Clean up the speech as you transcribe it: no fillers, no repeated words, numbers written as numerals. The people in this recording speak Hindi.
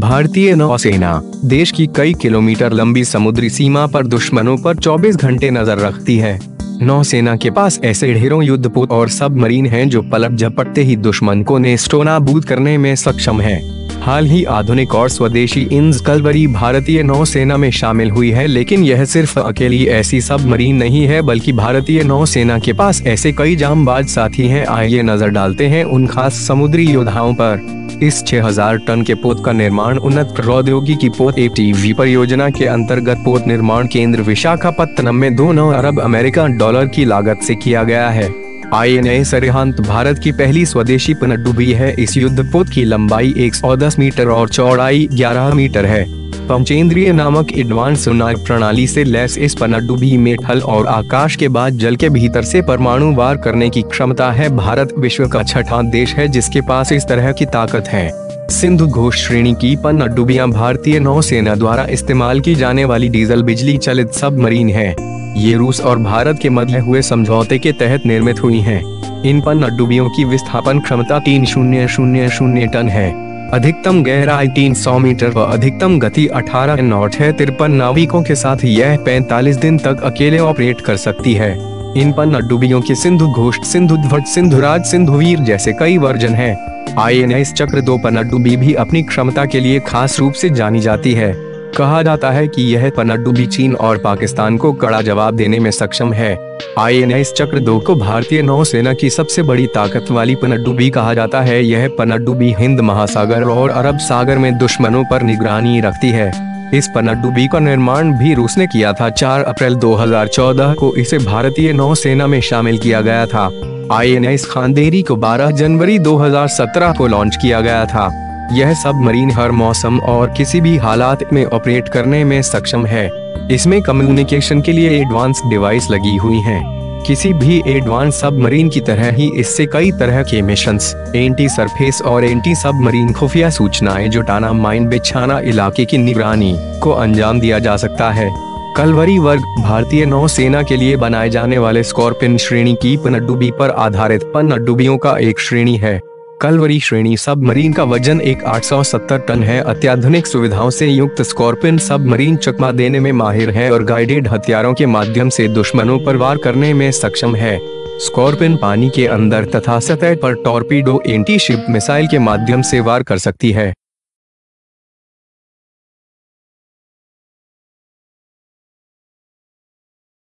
भारतीय नौसेना देश की कई किलोमीटर लंबी समुद्री सीमा पर दुश्मनों पर 24 घंटे नजर रखती है। नौसेना के पास ऐसे ढेरों युद्धपोत और सबमरीन हैं जो पलक झपकते ही दुश्मन को नेस्तनाबूद करने में सक्षम है। हाल ही आधुनिक और स्वदेशी इंज कलवरी भारतीय नौसेना में शामिल हुई है, लेकिन यह सिर्फ अकेली ऐसी सबमरीन नहीं है बल्कि भारतीय नौसेना के पास ऐसे कई जांबाज साथी हैं। आइए नजर डालते हैं उन खास समुद्री योद्धाओं पर। इस 6000 टन के पोत का निर्माण उन्नत प्रौद्योगिकी पोत ATV परियोजना के अंतर्गत पोत निर्माण केंद्र विशाखापत्तनम में 2 अरब अमेरिकन डॉलर की लागत से किया गया है। INS अरिहंत भारत की पहली स्वदेशी पनडुब्बी है। इस युद्धपोत की लंबाई 110 मीटर और चौड़ाई 11 मीटर है। पंचेंद्रिय नामक एडवांस सोनार प्रणाली से लैस इस पनडुब्बी में थल और आकाश के बाद जल के भीतर से परमाणु वार करने की क्षमता है। भारत विश्व का छठा देश है जिसके पास इस तरह की ताकत है। सिंधु घोष श्रेणी की पनडुब्बियां भारतीय नौसेना द्वारा इस्तेमाल की जाने वाली डीजल बिजली चलित सबमरीन है। ये रूस और भारत के मध्य हुए समझौते के तहत निर्मित हुई हैं। इन पनडुब्बियों की विस्थापन क्षमता 3000 टन है। अधिकतम गहराई 300 मीटर व अधिकतम गति 18 नॉट है। 53 नाविकों के साथ यह 45 दिन तक अकेले ऑपरेट कर सकती है। इन पनडुब्बियों के सिंधु घोष, सिंधुध्वज, सिंधुराज, सिंधुवीर जैसे कई वर्जन हैं। INS चक्र 2 पनडुब्बी भी अपनी क्षमता के लिए खास रूप से जानी जाती है। कहा जाता है कि यह पनडुब्बी चीन और पाकिस्तान को कड़ा जवाब देने में सक्षम है। INS चक्र 2 को भारतीय नौसेना की सबसे बड़ी ताकत वाली पनडुब्बी कहा जाता है। यह पनडुब्बी हिंद महासागर और अरब सागर में दुश्मनों पर निगरानी रखती है। इस पनडुब्बी का निर्माण भी रूस ने किया था। 4 अप्रैल 2014 को इसे भारतीय नौसेना में शामिल किया गया था। INS खांदेरी को 12 जनवरी 2017 को लॉन्च किया गया था। यह सबमरीन हर मौसम और किसी भी हालात में ऑपरेट करने में सक्षम है। इसमें कम्युनिकेशन के लिए एडवांस डिवाइस लगी हुई हैं। किसी भी एडवांस सबमरीन की तरह ही इससे कई तरह के मिशंस, एंटी सरफेस और एंटी सबमरीन खुफिया सूचनाएं जुटाना, माइन बिछाना, इलाके की निगरानी को अंजाम दिया जा सकता है। कलवरी वर्ग भारतीय नौसेना के लिए बनाए जाने वाले स्कॉर्पियन श्रेणी की पनडुब्बी पर आधारित पनडुब्बियों का एक श्रेणी है। कलवरी श्रेणी सबमरीन का वजन 870 टन है। अत्याधुनिक सुविधाओं से युक्त स्कॉर्पियन सबमरीन चकमा देने में माहिर है और गाइडेड हथियारों के माध्यम से दुश्मनों पर वार करने में सक्षम है। स्कॉर्पियन पानी के अंदर तथा सतह पर टॉर्पीडो, एंटी शिप मिसाइल के माध्यम से वार कर सकती है।